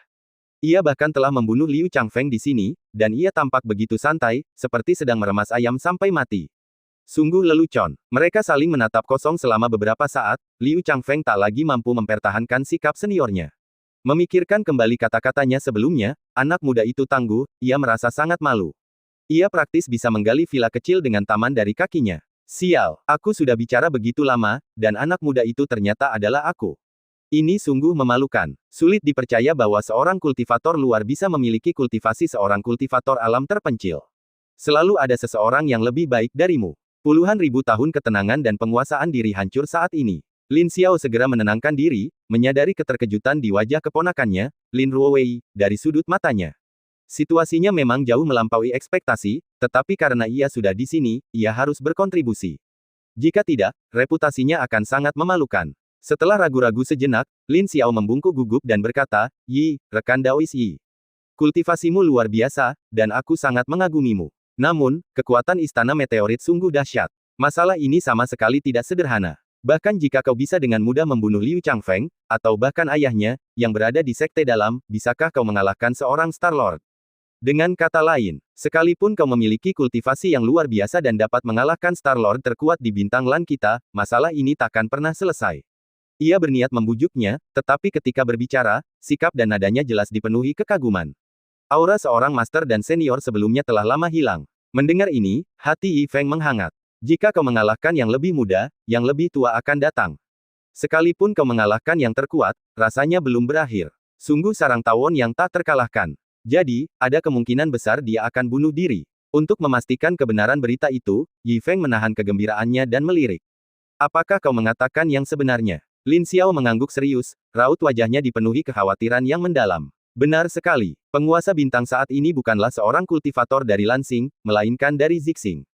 Ia bahkan telah membunuh Liu Changfeng di sini, dan ia tampak begitu santai, seperti sedang meremas ayam sampai mati. Sungguh lelucon. Mereka saling menatap kosong selama beberapa saat, Liu Changfeng tak lagi mampu mempertahankan sikap seniornya. Memikirkan kembali kata-katanya sebelumnya, anak muda itu tangguh, ia merasa sangat malu. Ia praktis bisa menggali villa kecil dengan taman dari kakinya. Sial, aku sudah bicara begitu lama, dan anak muda itu ternyata adalah aku. Ini sungguh memalukan. Sulit dipercaya bahwa seorang kultivator luar bisa memiliki kultivasi seorang kultivator alam terpencil. Selalu ada seseorang yang lebih baik darimu. Puluhan ribu tahun ketenangan dan penguasaan diri hancur saat ini. Lin Xiao segera menenangkan diri, menyadari keterkejutan di wajah keponakannya, Lin Ruowei, dari sudut matanya. Situasinya memang jauh melampaui ekspektasi, tetapi karena ia sudah di sini, ia harus berkontribusi. Jika tidak, reputasinya akan sangat memalukan. Setelah ragu-ragu sejenak, Lin Xiao membungkuk gugup dan berkata, "Yi, rekan Daois Yi. Kultivasimu luar biasa, dan aku sangat mengagumimu. Namun, kekuatan istana meteorit sungguh dahsyat. Masalah ini sama sekali tidak sederhana. Bahkan jika kau bisa dengan mudah membunuh Liu Changfeng, atau bahkan ayahnya, yang berada di Sekte Dalam, bisakah kau mengalahkan seorang Star Lord? Dengan kata lain, sekalipun kau memiliki kultivasi yang luar biasa dan dapat mengalahkan Star Lord terkuat di bintang LAN kita, masalah ini takkan pernah selesai." Ia berniat membujuknya, tetapi ketika berbicara, sikap dan nadanya jelas dipenuhi kekaguman. Aura seorang master dan senior sebelumnya telah lama hilang. Mendengar ini, hati Yi Feng menghangat. Jika kau mengalahkan yang lebih muda, yang lebih tua akan datang. Sekalipun kau mengalahkan yang terkuat, rasanya belum berakhir. Sungguh sarang tawon yang tak terkalahkan. Jadi, ada kemungkinan besar dia akan bunuh diri. Untuk memastikan kebenaran berita itu, Yi Feng menahan kegembiraannya dan melirik. "Apakah kau mengatakan yang sebenarnya?" Lin Xiao mengangguk serius, raut wajahnya dipenuhi kekhawatiran yang mendalam. Benar sekali, penguasa bintang saat ini bukanlah seorang kultivator dari Lansing, melainkan dari Zixing.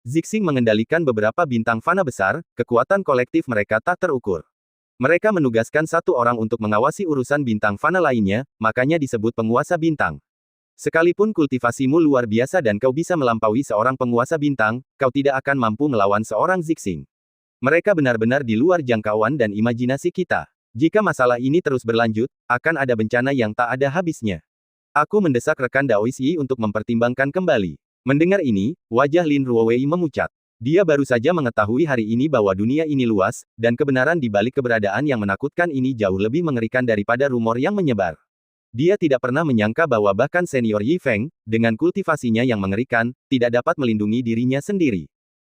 Zixing mengendalikan beberapa bintang fana besar, kekuatan kolektif mereka tak terukur. Mereka menugaskan satu orang untuk mengawasi urusan bintang fana lainnya, makanya disebut penguasa bintang. Sekalipun kultivasimu luar biasa dan kau bisa melampaui seorang penguasa bintang, kau tidak akan mampu melawan seorang Zixing. Mereka benar-benar di luar jangkauan dan imajinasi kita. Jika masalah ini terus berlanjut, akan ada bencana yang tak ada habisnya. Aku mendesak rekan Daois Yi untuk mempertimbangkan kembali. Mendengar ini, wajah Lin Ruowei memucat. Dia baru saja mengetahui hari ini bahwa dunia ini luas, dan kebenaran di balik keberadaan yang menakutkan ini jauh lebih mengerikan daripada rumor yang menyebar. Dia tidak pernah menyangka bahwa bahkan senior Yi Feng, dengan kultivasinya yang mengerikan, tidak dapat melindungi dirinya sendiri.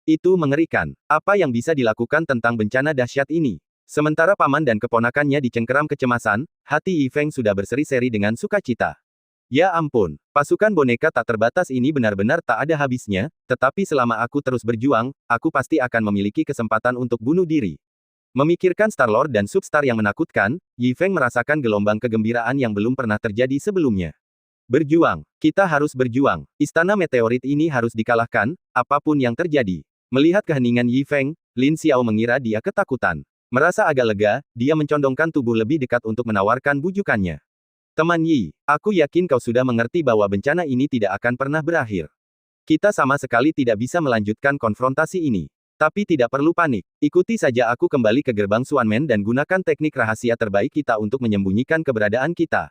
Itu mengerikan. Apa yang bisa dilakukan tentang bencana dahsyat ini? Sementara paman dan keponakannya dicengkeram kecemasan, hati Yi Feng sudah berseri-seri dengan sukacita. Ya ampun, pasukan boneka tak terbatas ini benar-benar tak ada habisnya, tetapi selama aku terus berjuang, aku pasti akan memiliki kesempatan untuk bunuh diri. Memikirkan Star Lord dan Substar yang menakutkan, Yi Feng merasakan gelombang kegembiraan yang belum pernah terjadi sebelumnya. Berjuang, kita harus berjuang. Istana meteorit ini harus dikalahkan, apapun yang terjadi. Melihat keheningan Yi Feng, Lin Xiao mengira dia ketakutan. Merasa agak lega, dia mencondongkan tubuh lebih dekat untuk menawarkan bujukannya. "Teman Yi, aku yakin kau sudah mengerti bahwa bencana ini tidak akan pernah berakhir. Kita sama sekali tidak bisa melanjutkan konfrontasi ini. Tapi tidak perlu panik. Ikuti saja aku kembali ke gerbang Xuanmen dan gunakan teknik rahasia terbaik kita untuk menyembunyikan keberadaan kita.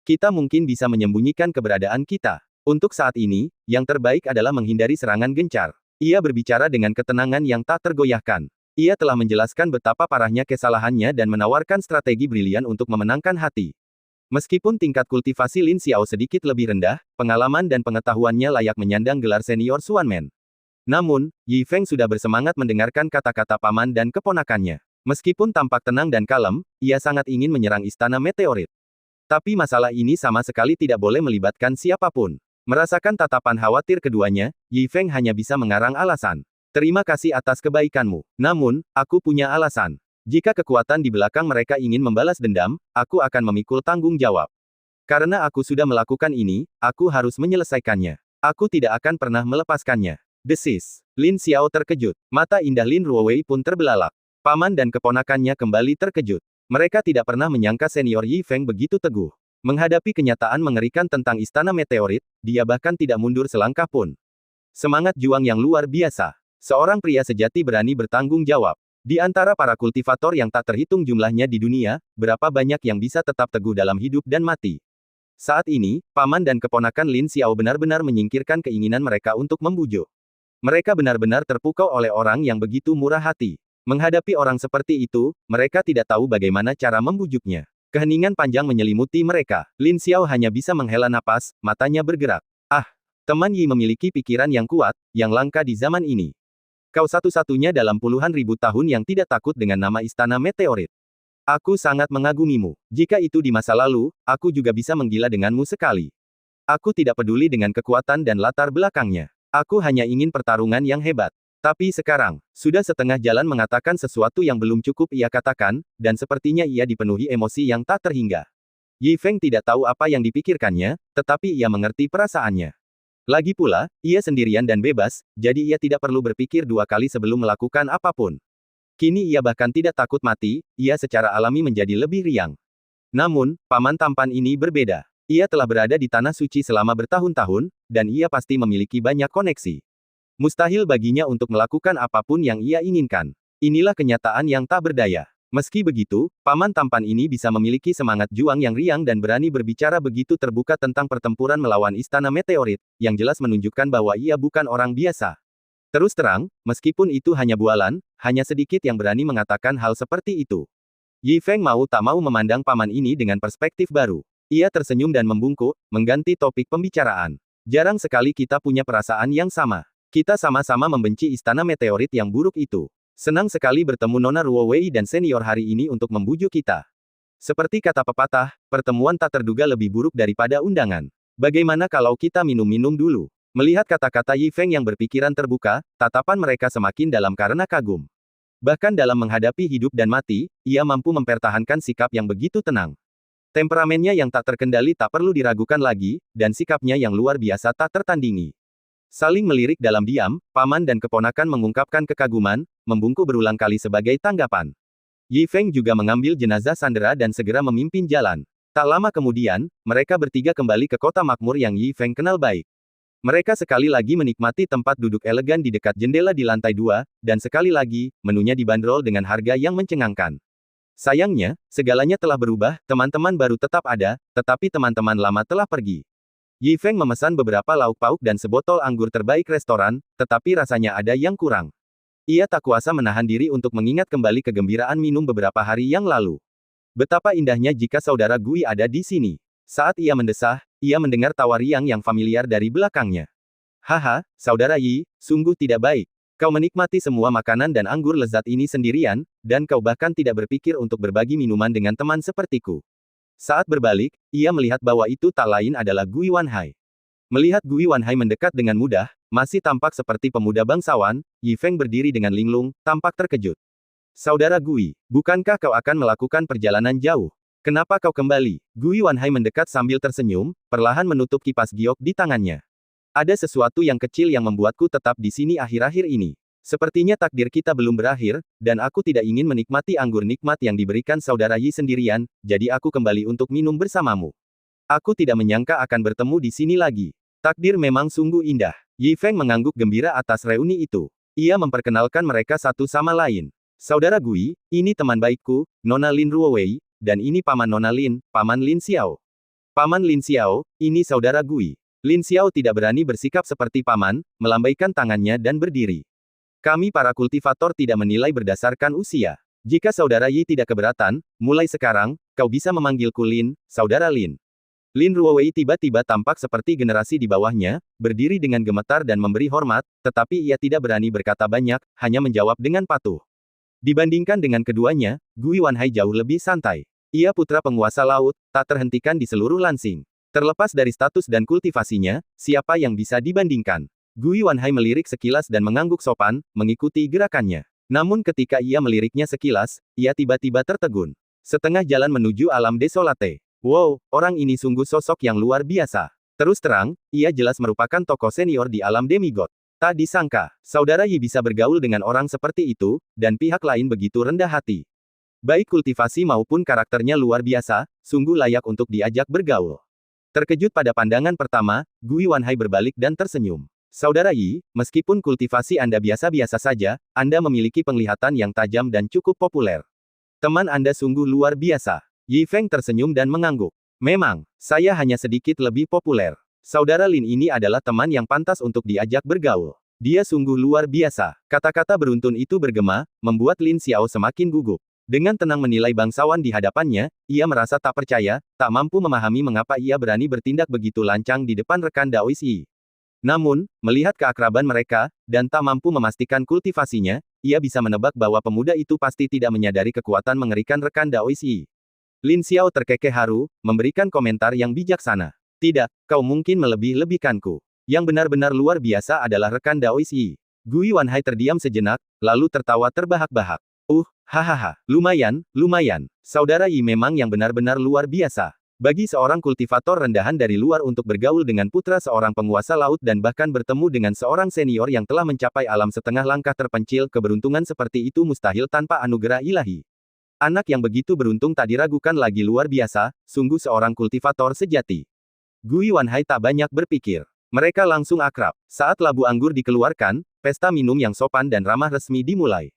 Kita mungkin bisa menyembunyikan keberadaan kita. Untuk saat ini, yang terbaik adalah menghindari serangan gencar." Ia berbicara dengan ketenangan yang tak tergoyahkan. Ia telah menjelaskan betapa parahnya kesalahannya dan menawarkan strategi brilian untuk memenangkan hati. Meskipun tingkat kultivasi Lin Xiao sedikit lebih rendah, pengalaman dan pengetahuannya layak menyandang gelar senior Xuanmen. Namun, Yi Feng sudah bersemangat mendengarkan kata-kata paman dan keponakannya. Meskipun tampak tenang dan kalem, ia sangat ingin menyerang istana meteorit. Tapi masalah ini sama sekali tidak boleh melibatkan siapapun. Merasakan tatapan khawatir keduanya, Yi Feng hanya bisa mengarang alasan. "Terima kasih atas kebaikanmu. Namun, aku punya alasan. Jika kekuatan di belakang mereka ingin membalas dendam, aku akan memikul tanggung jawab. Karena aku sudah melakukan ini, aku harus menyelesaikannya. Aku tidak akan pernah melepaskannya." Desis. Lin Xiao terkejut. Mata indah Lin Ruowei pun terbelalak. Paman dan keponakannya kembali terkejut. Mereka tidak pernah menyangka senior Yi Feng begitu teguh. Menghadapi kenyataan mengerikan tentang istana meteorit, dia bahkan tidak mundur selangkah pun. Semangat juang yang luar biasa. Seorang pria sejati berani bertanggung jawab. Di antara para kultivator yang tak terhitung jumlahnya di dunia, berapa banyak yang bisa tetap teguh dalam hidup dan mati. Saat ini, paman dan keponakan Lin Xiao benar-benar menyingkirkan keinginan mereka untuk membujuk. Mereka benar-benar terpukau oleh orang yang begitu murah hati. Menghadapi orang seperti itu, mereka tidak tahu bagaimana cara membujuknya. Keheningan panjang menyelimuti mereka. Lin Xiao hanya bisa menghela napas, matanya bergerak. Ah, teman Yi memiliki pikiran yang kuat, yang langka di zaman ini. Kau satu-satunya dalam puluhan ribu tahun yang tidak takut dengan nama Istana Meteorit. Aku sangat mengagumimu. Jika itu di masa lalu, aku juga bisa menggila denganmu sekali. Aku tidak peduli dengan kekuatan dan latar belakangnya. Aku hanya ingin pertarungan yang hebat. Tapi sekarang, sudah setengah jalan mengatakan sesuatu yang belum cukup ia katakan, dan sepertinya ia dipenuhi emosi yang tak terhingga. Yi Feng tidak tahu apa yang dipikirkannya, tetapi ia mengerti perasaannya. Lagi pula, ia sendirian dan bebas, jadi ia tidak perlu berpikir dua kali sebelum melakukan apapun. Kini ia bahkan tidak takut mati, ia secara alami menjadi lebih riang. Namun, paman tampan ini berbeda. Ia telah berada di tanah suci selama bertahun-tahun, dan ia pasti memiliki banyak koneksi. Mustahil baginya untuk melakukan apapun yang ia inginkan. Inilah kenyataan yang tak berdaya. Meski begitu, paman tampan ini bisa memiliki semangat juang yang riang dan berani berbicara begitu terbuka tentang pertempuran melawan istana meteorit, yang jelas menunjukkan bahwa ia bukan orang biasa. Terus terang, meskipun itu hanya bualan, hanya sedikit yang berani mengatakan hal seperti itu. Yi Feng mau tak mau memandang paman ini dengan perspektif baru. Ia tersenyum dan membungkuk, mengganti topik pembicaraan. Jarang sekali kita punya perasaan yang sama. Kita sama-sama membenci istana meteorit yang buruk itu. Senang sekali bertemu Nona Ruowei dan senior hari ini untuk membujuk kita. Seperti kata pepatah, pertemuan tak terduga lebih buruk daripada undangan. Bagaimana kalau kita minum-minum dulu? Melihat kata-kata Yi Feng yang berpikiran terbuka, tatapan mereka semakin dalam karena kagum. Bahkan dalam menghadapi hidup dan mati, ia mampu mempertahankan sikap yang begitu tenang. Temperamennya yang tak terkendali tak perlu diragukan lagi, dan sikapnya yang luar biasa tak tertandingi. Saling melirik dalam diam, paman dan keponakan mengungkapkan kekaguman, membungkuk berulang kali sebagai tanggapan. Yi Feng juga mengambil jenazah sandera dan segera memimpin jalan. Tak lama kemudian, mereka bertiga kembali ke kota makmur yang Yi Feng kenal baik. Mereka sekali lagi menikmati tempat duduk elegan di dekat jendela di lantai 2, dan sekali lagi, menunya dibanderol dengan harga yang mencengangkan. Sayangnya, segalanya telah berubah, teman-teman baru tetap ada, tetapi teman-teman lama telah pergi. Yi Feng memesan beberapa lauk pauk dan sebotol anggur terbaik restoran, tetapi rasanya ada yang kurang. Ia tak kuasa menahan diri untuk mengingat kembali kegembiraan minum beberapa hari yang lalu. Betapa indahnya jika saudara Gui ada di sini. Saat ia mendesah, ia mendengar tawa riang yang familiar dari belakangnya. Haha, saudara Yi, sungguh tidak baik. Kau menikmati semua makanan dan anggur lezat ini sendirian, dan kau bahkan tidak berpikir untuk berbagi minuman dengan teman sepertiku. Saat berbalik, ia melihat bahwa itu tak lain adalah Gui Wanhai. Melihat Gui Wanhai mendekat dengan mudah, masih tampak seperti pemuda bangsawan, Yi Feng berdiri dengan linglung, tampak terkejut. Saudara Gui, bukankah kau akan melakukan perjalanan jauh? Kenapa kau kembali? Gui Wanhai mendekat sambil tersenyum, perlahan menutup kipas giok di tangannya. Ada sesuatu yang kecil yang membuatku tetap di sini akhir-akhir ini. Sepertinya takdir kita belum berakhir, dan aku tidak ingin menikmati anggur nikmat yang diberikan saudara Yi sendirian, jadi aku kembali untuk minum bersamamu. Aku tidak menyangka akan bertemu di sini lagi. Takdir memang sungguh indah. Yi Feng mengangguk gembira atas reuni itu. Ia memperkenalkan mereka satu sama lain. Saudara Gui, ini teman baikku, Nona Lin Ruowei, dan ini Paman Nona Lin, Paman Lin Xiao. Paman Lin Xiao, ini saudara Gui. Lin Xiao tidak berani bersikap seperti paman, melambaikan tangannya dan berdiri. Kami para kultivator tidak menilai berdasarkan usia. Jika saudara Yi tidak keberatan, mulai sekarang, kau bisa memanggilku Lin, saudara Lin. Lin Ruowei tiba-tiba tampak seperti generasi di bawahnya, berdiri dengan gemetar dan memberi hormat, tetapi ia tidak berani berkata banyak, hanya menjawab dengan patuh. Dibandingkan dengan keduanya, Gui Wanhai jauh lebih santai. Ia putra penguasa laut, tak terhentikan di seluruh Lansing. Terlepas dari status dan kultivasinya, siapa yang bisa dibandingkan? Gui Wanhai melirik sekilas dan mengangguk sopan, mengikuti gerakannya. Namun ketika ia meliriknya sekilas, ia tiba-tiba tertegun. Setengah jalan menuju alam desolate. Wow, orang ini sungguh sosok yang luar biasa. Terus terang, ia jelas merupakan tokoh senior di alam demigod. Tak disangka, saudara Yi bisa bergaul dengan orang seperti itu, dan pihak lain begitu rendah hati. Baik kultivasi maupun karakternya luar biasa, sungguh layak untuk diajak bergaul. Terkejut pada pandangan pertama, Gui Wanhai berbalik dan tersenyum. Saudara Yi, meskipun kultivasi Anda biasa-biasa saja, Anda memiliki penglihatan yang tajam dan cukup populer. Teman Anda sungguh luar biasa. Yi Feng tersenyum dan mengangguk. Memang, saya hanya sedikit lebih populer. Saudara Lin ini adalah teman yang pantas untuk diajak bergaul. Dia sungguh luar biasa. Kata-kata beruntun itu bergema, membuat Lin Xiao semakin gugup. Dengan tenang menilai bangsawan di hadapannya, ia merasa tak percaya, tak mampu memahami mengapa ia berani bertindak begitu lancang di depan rekan Daois Yi. Namun, melihat keakraban mereka, dan tak mampu memastikan kultivasinya, ia bisa menebak bahwa pemuda itu pasti tidak menyadari kekuatan mengerikan rekan Daois Yi. Lin Xiao terkekeh haru, memberikan komentar yang bijaksana. Tidak, kau mungkin melebih-lebihkanku. Yang benar-benar luar biasa adalah rekan Daois Yi. Gui Wanhai terdiam sejenak, lalu tertawa terbahak-bahak. Hahaha, lumayan, lumayan. Saudara Yi memang yang benar-benar luar biasa. Bagi seorang kultivator rendahan dari luar untuk bergaul dengan putra seorang penguasa laut dan bahkan bertemu dengan seorang senior yang telah mencapai alam setengah langkah terpencil, keberuntungan seperti itu mustahil tanpa anugerah ilahi. Anak yang begitu beruntung tak diragukan lagi luar biasa, sungguh seorang kultivator sejati. Gui Wanhai tak banyak berpikir. Mereka langsung akrab. Saat labu anggur dikeluarkan, pesta minum yang sopan dan ramah resmi dimulai.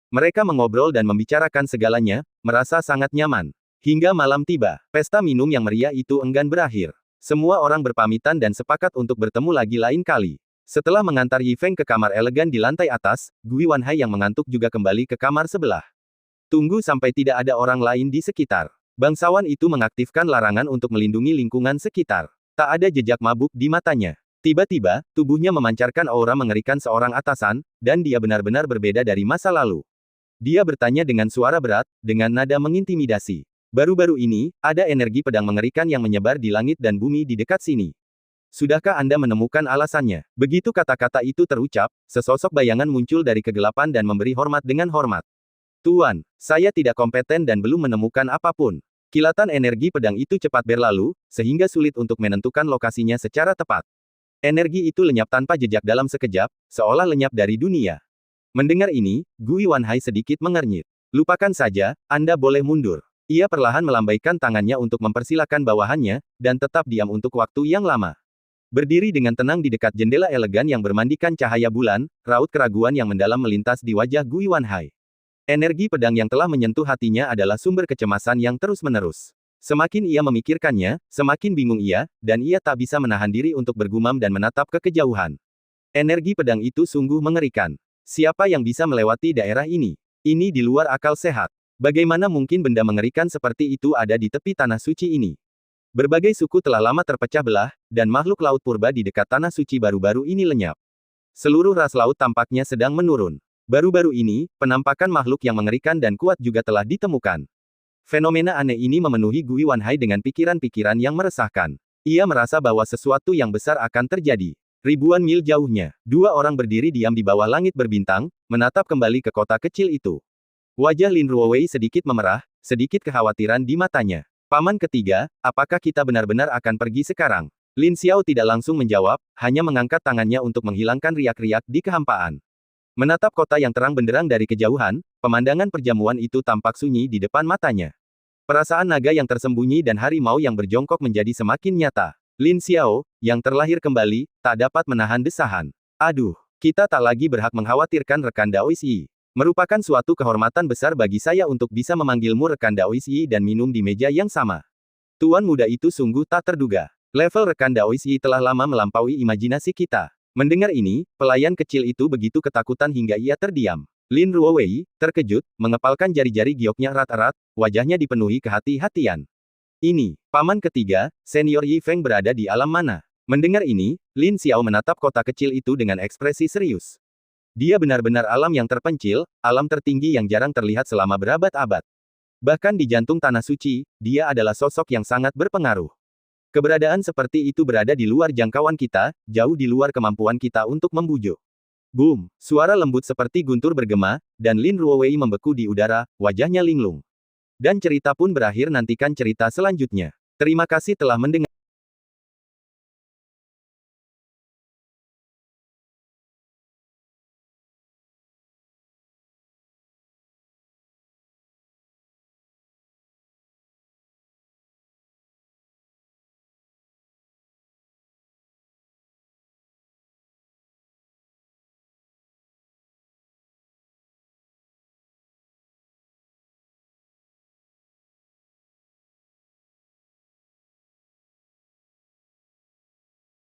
Mereka mengobrol dan membicarakan segalanya, merasa sangat nyaman. Hingga malam tiba, pesta minum yang meriah itu enggan berakhir. Semua orang berpamitan dan sepakat untuk bertemu lagi lain kali. Setelah mengantar Yi Feng ke kamar elegan di lantai atas, Gui Wanhai yang mengantuk juga kembali ke kamar sebelah. Tunggu sampai tidak ada orang lain di sekitar. Bangsawan itu mengaktifkan larangan untuk melindungi lingkungan sekitar. Tak ada jejak mabuk di matanya. Tiba-tiba, tubuhnya memancarkan aura mengerikan seorang atasan, dan dia benar-benar berbeda dari masa lalu. Dia bertanya dengan suara berat, dengan nada mengintimidasi. Baru-baru ini, ada energi pedang mengerikan yang menyebar di langit dan bumi di dekat sini. Sudahkah Anda menemukan alasannya? Begitu kata-kata itu terucap, sesosok bayangan muncul dari kegelapan dan memberi hormat dengan hormat. Tuan, saya tidak kompeten dan belum menemukan apapun. Kilatan energi pedang itu cepat berlalu, sehingga sulit untuk menentukan lokasinya secara tepat. Energi itu lenyap tanpa jejak dalam sekejap, seolah lenyap dari dunia. Mendengar ini, Gui Wanhai sedikit mengernyit. Lupakan saja, Anda boleh mundur. Ia perlahan melambaikan tangannya untuk mempersilakan bawahannya, dan tetap diam untuk waktu yang lama. Berdiri dengan tenang di dekat jendela elegan yang bermandikan cahaya bulan, raut keraguan yang mendalam melintas di wajah Gui Wanhai. Energi pedang yang telah menyentuh hatinya adalah sumber kecemasan yang terus-menerus. Semakin ia memikirkannya, semakin bingung ia, dan ia tak bisa menahan diri untuk bergumam dan menatap ke kejauhan. Energi pedang itu sungguh mengerikan. Siapa yang bisa melewati daerah ini? Ini di luar akal sehat. Bagaimana mungkin benda mengerikan seperti itu ada di tepi tanah suci ini? Berbagai suku telah lama terpecah belah, dan makhluk laut purba di dekat tanah suci baru-baru ini lenyap. Seluruh ras laut tampaknya sedang menurun. Baru-baru ini, penampakan makhluk yang mengerikan dan kuat juga telah ditemukan. Fenomena aneh ini memenuhi Gui Wanhai dengan pikiran-pikiran yang meresahkan. Ia merasa bahwa sesuatu yang besar akan terjadi. Ribuan mil jauhnya, dua orang berdiri diam di bawah langit berbintang, menatap kembali ke kota kecil itu. Wajah Lin Ruowei sedikit memerah, sedikit kekhawatiran di matanya. Paman ketiga, apakah kita benar-benar akan pergi sekarang? Lin Xiao tidak langsung menjawab, hanya mengangkat tangannya untuk menghilangkan riak-riak di kehampaan. Menatap kota yang terang benderang dari kejauhan, pemandangan perjamuan itu tampak sunyi di depan matanya. Perasaan naga yang tersembunyi dan harimau yang berjongkok menjadi semakin nyata. Lin Xiao, yang terlahir kembali, tak dapat menahan desahan. Aduh, kita tak lagi berhak mengkhawatirkan rekan Daois Yi. Merupakan suatu kehormatan besar bagi saya untuk bisa memanggilmu rekan Daois Yi dan minum di meja yang sama. Tuan muda itu sungguh tak terduga. Level rekan Daois Yi telah lama melampaui imajinasi kita. Mendengar ini, pelayan kecil itu begitu ketakutan hingga ia terdiam. Lin Ruowei, terkejut, mengepalkan jari-jari gioknya erat-erat, wajahnya dipenuhi kehati-hatian. Ini, paman ketiga, senior Yi Feng berada di alam mana? Mendengar ini, Lin Xiao menatap kota kecil itu dengan ekspresi serius. Dia benar-benar alam yang terpencil, alam tertinggi yang jarang terlihat selama berabad-abad. Bahkan di jantung tanah suci, dia adalah sosok yang sangat berpengaruh. Keberadaan seperti itu berada di luar jangkauan kita, jauh di luar kemampuan kita untuk membujuk. Boom! Suara lembut seperti guntur bergema, dan Lin Ruowei membeku di udara, wajahnya linglung. Dan cerita pun berakhir, nantikan cerita selanjutnya. Terima kasih telah mendengar.